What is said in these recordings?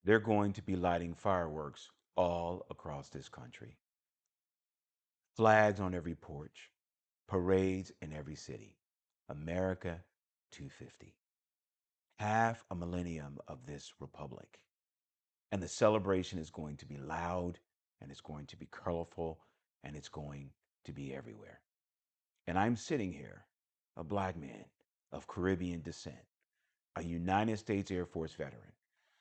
they're going to be lighting fireworks all across this country. Flags on every porch, parades in every city. America 250. Half a millennium of this republic. And the celebration is going to be loud, and it's going to be colorful, and it's going to be everywhere. And I'm sitting here, a black man of Caribbean descent, a United States Air Force veteran,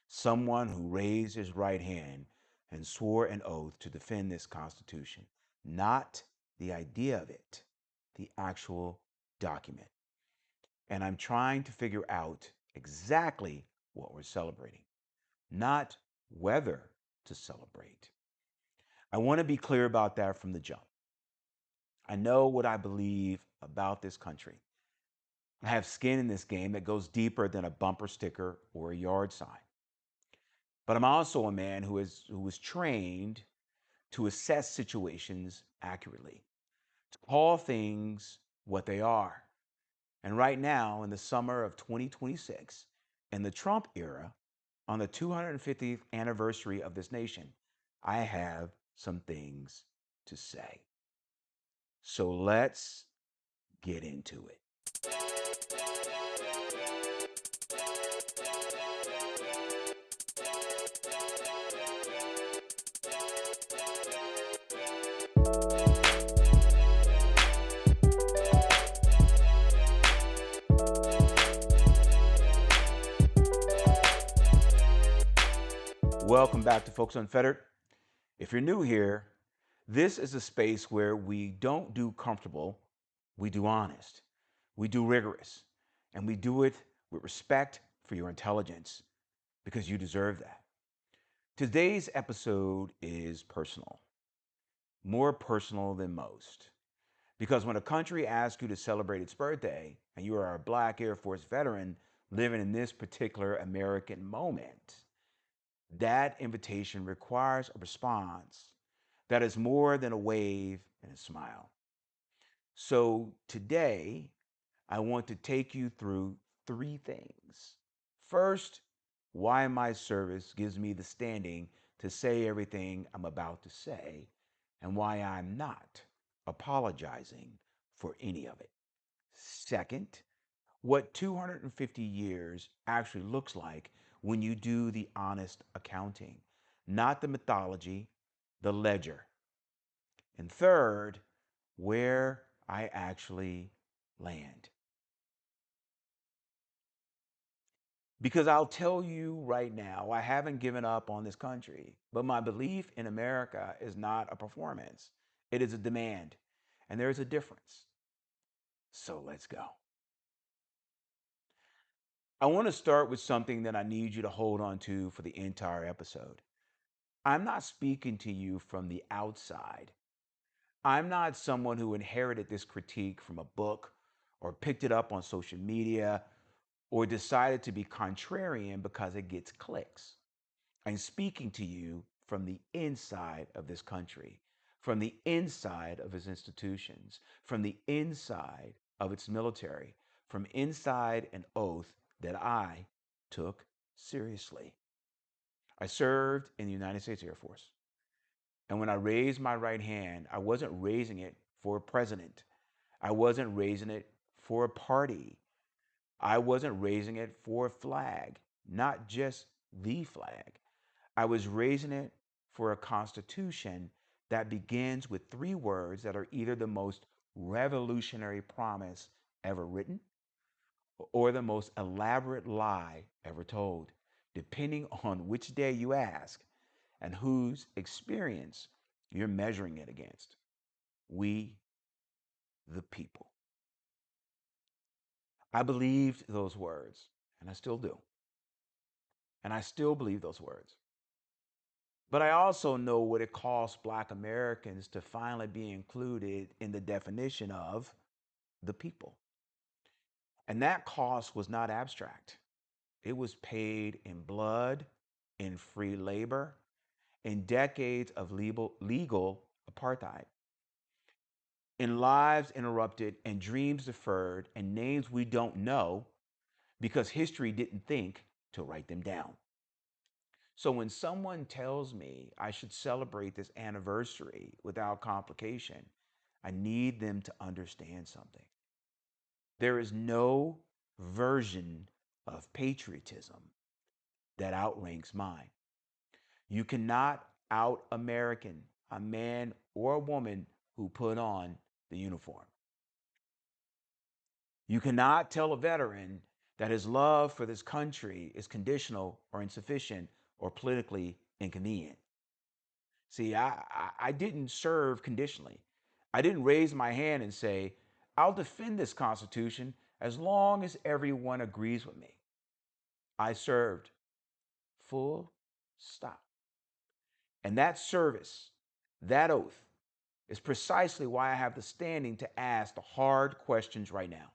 someone who raised his right hand and swore an oath to defend this Constitution, not the idea of it, the actual document. And I'm trying to figure out exactly what we're celebrating, not whether to celebrate. I want to be clear about that from the jump. I know what I believe about this country. I have skin in this game that goes deeper than a bumper sticker or a yard sign. But I'm also a man who was trained to assess situations accurately, to call things what they are. And right now, in the summer of 2026, in the Trump era, on the 250th anniversary of this nation, I have some things to say. So let's get into it. Welcome back to Folkes Unfettered. If you're new here, this is a space where we don't do comfortable, we do honest, we do rigorous, and we do it with respect for your intelligence because you deserve that. Today's episode is personal, more personal than most. Because when a country asks you to celebrate its birthday and you are a Black Air Force veteran living in this particular American moment, that invitation requires a response that is more than a wave and a smile. So today, I want to take you through three things. First, why my service gives me the standing to say everything I'm about to say, and why I'm not apologizing for any of it. Second, what 250 years actually looks like when you do the honest accounting, not the mythology, the ledger. And third, where I actually land. Because I'll tell you right now, I haven't given up on this country, but my belief in America is not a performance. It is a demand, and there's a difference. So let's go. I want to start with something that I need you to hold on to for the entire episode. I'm not speaking to you from the outside. I'm not someone who inherited this critique from a book or picked it up on social media or decided to be contrarian because it gets clicks. I'm speaking to you from the inside of this country, from the inside of its institutions, from the inside of its military, from inside an oath that I took seriously. I served in the United States Air Force. And when I raised my right hand, I wasn't raising it for a president. I wasn't raising it for a party. I wasn't raising it for a flag, not just the flag. I was raising it for a constitution that begins with three words that are either the most revolutionary promise ever written or the most elaborate lie ever told, depending on which day you ask and whose experience you're measuring it against. We, the people. I believed those words, and I still do. And I still believe those words. But I also know what it costs Black Americans to finally be included in the definition of the people. And that cost was not abstract. It was paid in blood, in free labor, in decades of legal apartheid, in lives interrupted and dreams deferred and names we don't know because history didn't think to write them down. So when someone tells me I should celebrate this anniversary without complication, I need them to understand something. There is no version of patriotism that outranks mine. You cannot out American a man or a woman who put on the uniform. You cannot tell a veteran that his love for this country is conditional or insufficient or politically inconvenient. See, I didn't serve conditionally. I didn't raise my hand and say, I'll defend this Constitution as long as everyone agrees with me. I served full stop. And that service, that oath, is precisely why I have the standing to ask the hard questions right now.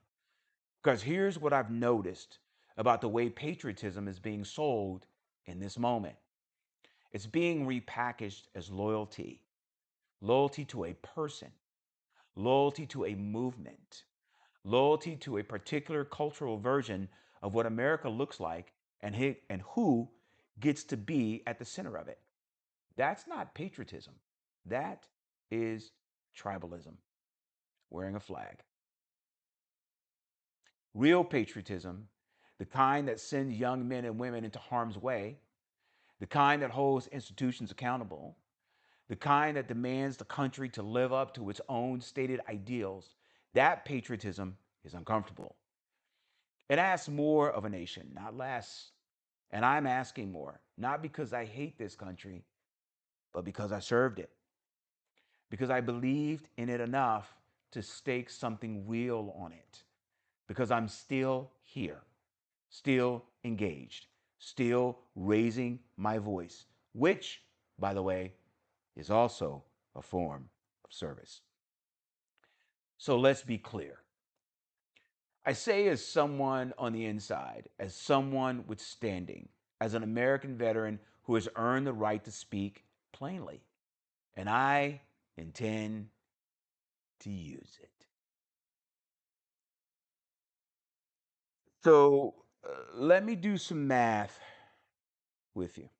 Because here's what I've noticed about the way patriotism is being sold in this moment. It's being repackaged as loyalty, loyalty to a person, loyalty to a movement, loyalty to a particular cultural version of what America looks like and who gets to be at the center of it. That's not patriotism. That is tribalism, wearing a flag. Real patriotism, the kind that sends young men and women into harm's way, the kind that holds institutions accountable, the kind that demands the country to live up to its own stated ideals, that patriotism is uncomfortable. It asks more of a nation, not less. And I'm asking more, not because I hate this country, but because I served it, because I believed in it enough to stake something real on it, because I'm still here, still engaged, still raising my voice, which, by the way, is also a form of service. So let's be clear. I say as someone on the inside, as someone with standing, as an American veteran who has earned the right to speak plainly, and I intend to use it. So let me do some math with you.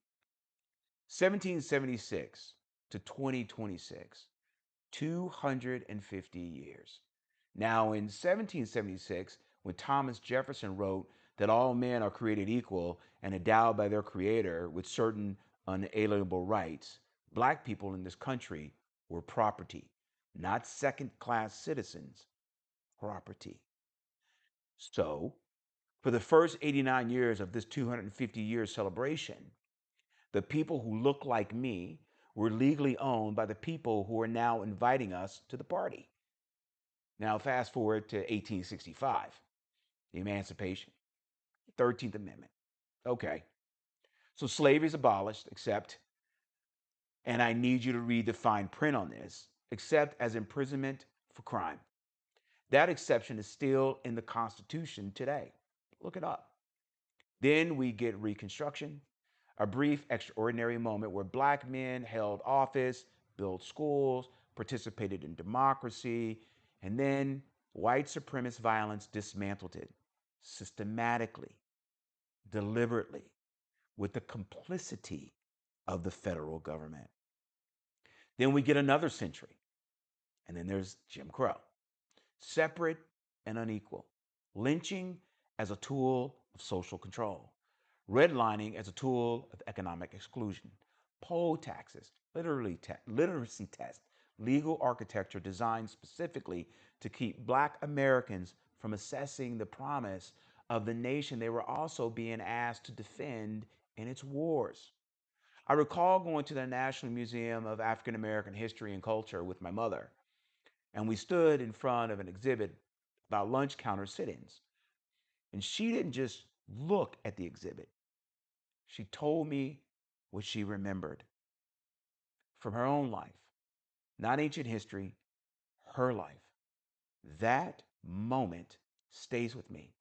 1776 to 2026, 250 years. Now, in 1776, when Thomas Jefferson wrote that all men are created equal and endowed by their Creator with certain unalienable rights, black people in this country were property, not second class citizens, property. So, for the first 89 years of this 250-year celebration, the people who look like me were legally owned by the people who are now inviting us to the party. Now, fast forward to 1865, the Emancipation, 13th Amendment. Okay, so slavery is abolished, except, and I need you to read the fine print on this, except as imprisonment for crime. That exception is still in the Constitution today. Look it up. Then we get Reconstruction, a brief, extraordinary moment where black men held office, built schools, participated in democracy, and then white supremacist violence dismantled it systematically, deliberately, with the complicity of the federal government. Then we get another century, and then there's Jim Crow, separate and unequal, lynching as a tool of social control, redlining as a tool of economic exclusion, poll taxes, literacy tests, legal architecture designed specifically to keep black Americans from assessing the promise of the nation they were also being asked to defend in its wars. I recall going to the National Museum of African American History and Culture with my mother, and we stood in front of an exhibit about lunch counter sit ins. And she didn't just look at the exhibit, she told me what she remembered from her own life, not ancient history, her life. That moment stays with me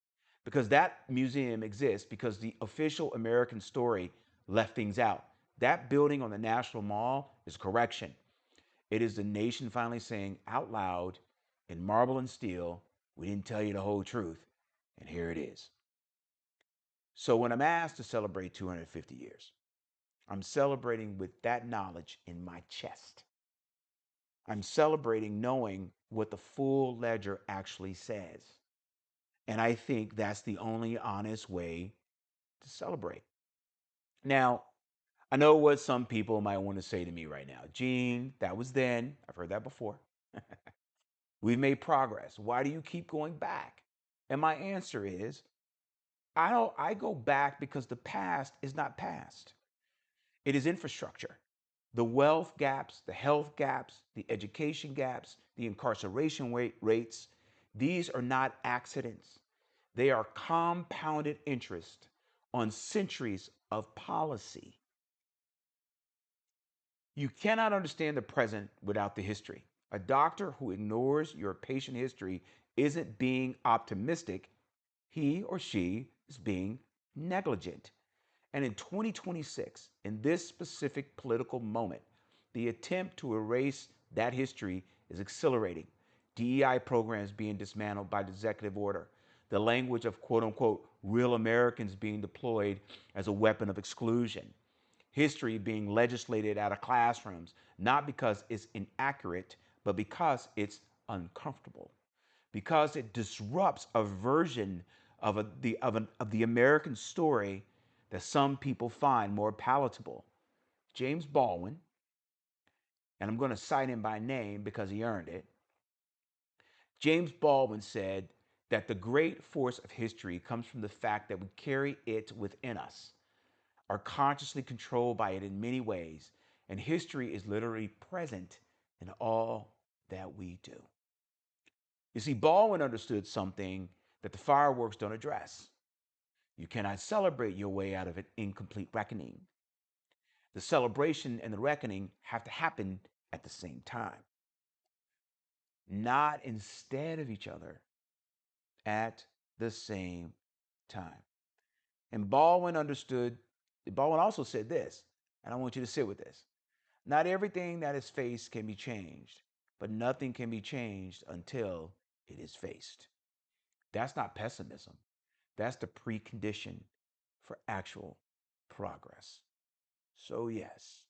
because that museum exists because the official American story left things out. That building on the National Mall is correction. It is the nation finally saying out loud in marble and steel, we didn't tell you the whole truth, and here it is. So when I'm asked to celebrate 250 years, I'm celebrating with that knowledge in my chest. I'm celebrating knowing what the full ledger actually says. And I think that's the only honest way to celebrate. Now, I know what some people might want to say to me right now. Gene, that was then. I've heard that before. We've made progress. Why do you keep going back? And my answer is I go back because the past is not past. It is infrastructure. The wealth gaps, the health gaps, the education gaps, the incarceration rates, these are not accidents. They are compounded interest on centuries of policy. You cannot understand the present without the history. A doctor who ignores your patient history isn't being optimistic, he or she is being negligent. And in 2026, in this specific political moment, the attempt to erase that history is accelerating. DEI programs being dismantled by the executive order. The language of quote unquote real Americans being deployed as a weapon of exclusion. History being legislated out of classrooms, not because it's inaccurate, but because it's uncomfortable, because it disrupts a version of the American story that some people find more palatable. James Baldwin, and I'm going to cite him by name because he earned it. James Baldwin said that the great force of history comes from the fact that we carry it within us, are consciously controlled by it in many ways, and history is literally present in all that we do. You see, Baldwin understood something that the fireworks don't address. You cannot celebrate your way out of an incomplete reckoning. The celebration and the reckoning have to happen at the same time, not instead of each other, at the same time. And Baldwin also said this, and I want you to sit with this. Not everything that is faced can be changed, but nothing can be changed until it is faced. That's not pessimism. That's the precondition for actual progress. So, yes,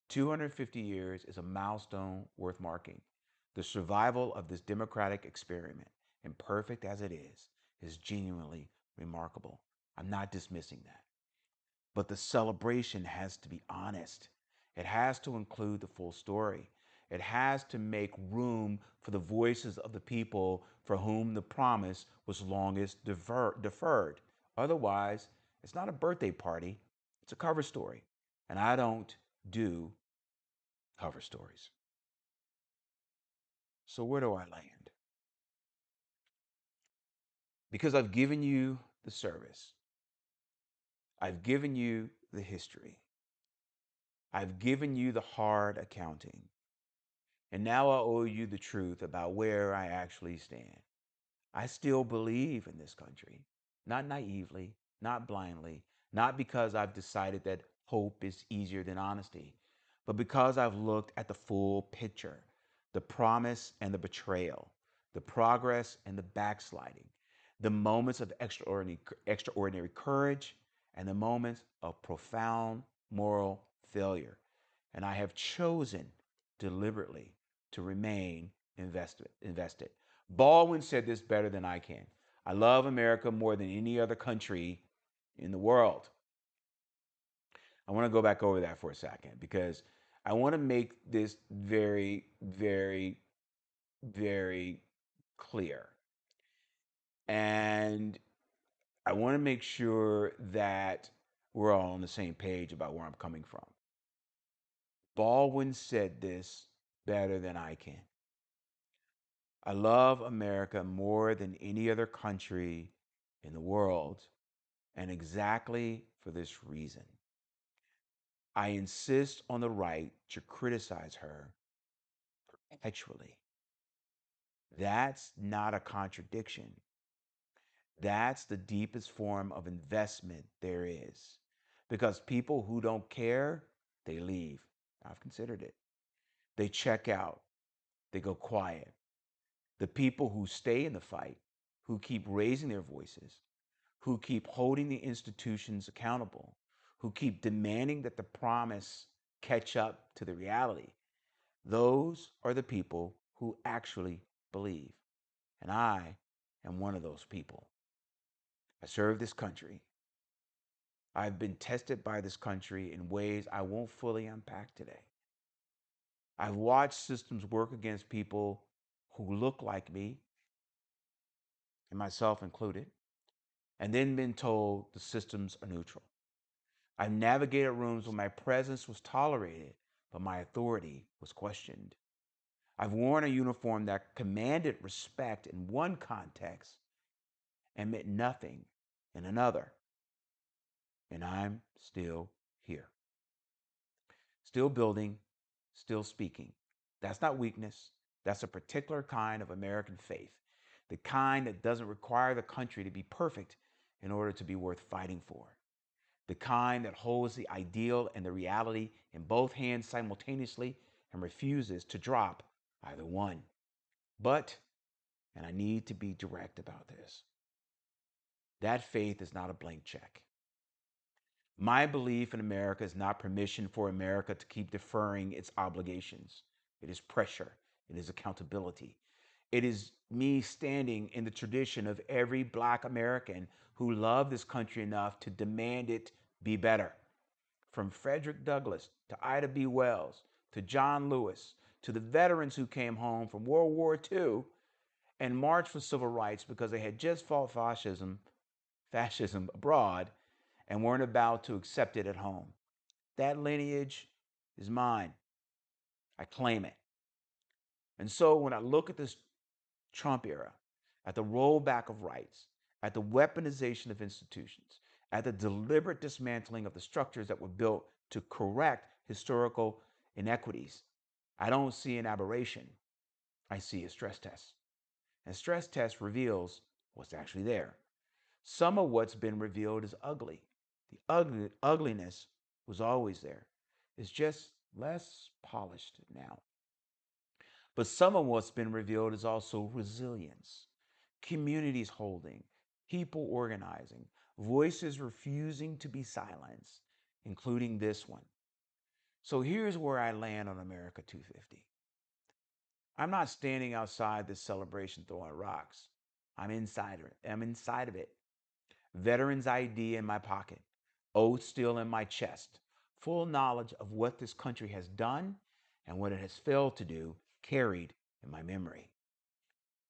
250 years is a milestone worth marking. The survival of this democratic experiment, imperfect as it is genuinely remarkable. I'm not dismissing that. But the celebration has to be honest. It has to include the full story. It has to make room for the voices of the people for whom the promise was longest deferred. Otherwise, it's not a birthday party, it's a cover story. And I don't do cover stories. So, where do I land? Because I've given you the service, I've given you the history, I've given you the hard accounting. And now I owe you the truth about where I actually stand. I still believe in this country, not naively, not blindly, not because I've decided that hope is easier than honesty, but because I've looked at the full picture, the promise and the betrayal, the progress and the backsliding, the moments of extraordinary courage, and the moments of profound moral failure. And I have chosen deliberately to remain invested. Baldwin said this better than I can. I love America more than any other country in the world. I want to go back over that for a second because I want to make this very, very, very clear. And I want to make sure that we're all on the same page about where I'm coming from. Baldwin said this better than I can. I love America more than any other country in the world, and exactly for this reason. I insist on the right to criticize her perpetually. That's not a contradiction. That's the deepest form of investment there is. Because people who don't care, they leave. I've considered it. They check out, they go quiet. The people who stay in the fight, who keep raising their voices, who keep holding the institutions accountable, who keep demanding that the promise catch up to the reality. Those are the people who actually believe. And I am one of those people. I serve this country. I've been tested by this country in ways I won't fully unpack today. I've watched systems work against people who look like me, and myself included, and then been told the systems are neutral. I've navigated rooms where my presence was tolerated, but my authority was questioned. I've worn a uniform that commanded respect in one context and meant nothing in another. And I'm still here. Still building, still speaking. That's not weakness. That's a particular kind of American faith, the kind that doesn't require the country to be perfect in order to be worth fighting for, the kind that holds the ideal and the reality in both hands simultaneously and refuses to drop either one. But, and I need to be direct about this, that faith is not a blank check. My belief in America is not permission for America to keep deferring its obligations. It is pressure. It is accountability. It is me standing in the tradition of every Black American who loved this country enough to demand it be better. From Frederick Douglass to Ida B. Wells to John Lewis to the veterans who came home from World War II and marched for civil rights because they had just fought fascism abroad and weren't about to accept it at home. That lineage is mine. I claim it. And so when I look at this Trump era, at the rollback of rights, at the weaponization of institutions, at the deliberate dismantling of the structures that were built to correct historical inequities, I don't see an aberration. I see a stress test. And stress test reveals what's actually there. Some of what's been revealed is ugly. The ugliness was always there. It's just less polished now. But some of what's been revealed is also resilience, communities holding, people organizing, voices refusing to be silenced, including this one. So here's where I land on America 250. I'm not standing outside this celebration throwing rocks. I'm inside of it. I'm inside of it. Veterans ID in my pocket, oath still in my chest, full knowledge of what this country has done and what it has failed to do carried in my memory.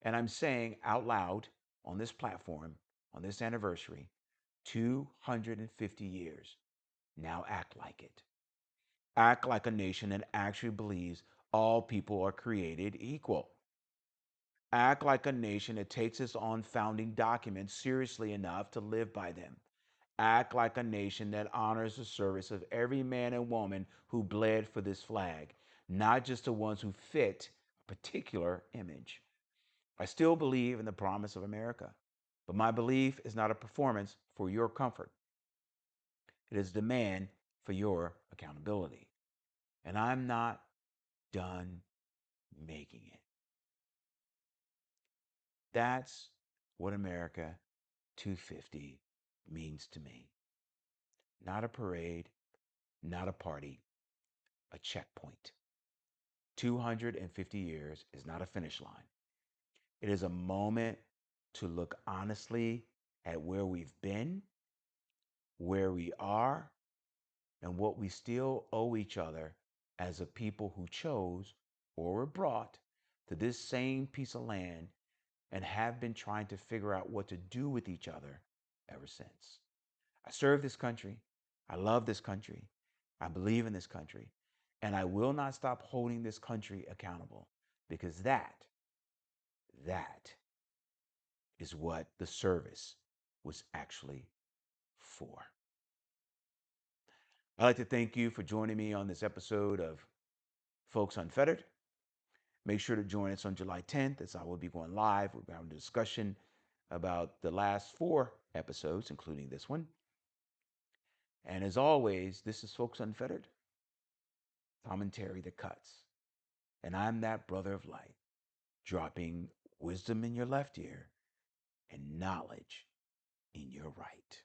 And I'm saying out loud on this platform, on this anniversary, 250 years. Now act like it. Act like a nation that actually believes all people are created equal. Act like a nation that takes its own founding documents seriously enough to live by them. Act like a nation that honors the service of every man and woman who bled for this flag, not just the ones who fit a particular image. I still believe in the promise of America, but my belief is not a performance for your comfort. It is demand for your accountability. And I'm not done making it. That's what America 250 means to me. Not a parade, not a party, a checkpoint. 250 years is not a finish line. It is a moment to look honestly at where we've been, where we are, and what we still owe each other as a people who chose or were brought to this same piece of land and have been trying to figure out what to do with each other ever since. I serve this country. I love this country. I believe in this country. And I will not stop holding this country accountable because that is what the service was actually for. I'd like to thank you for joining me on this episode of Folkes Unfettered. Make sure to join us on July 10th as I will be going live. We're having a discussion about the last 4 episodes, including this one. And as always, this is Folkes Unfettered, commentary that cuts. And I'm that brother of light, dropping wisdom in your left ear and knowledge in your right.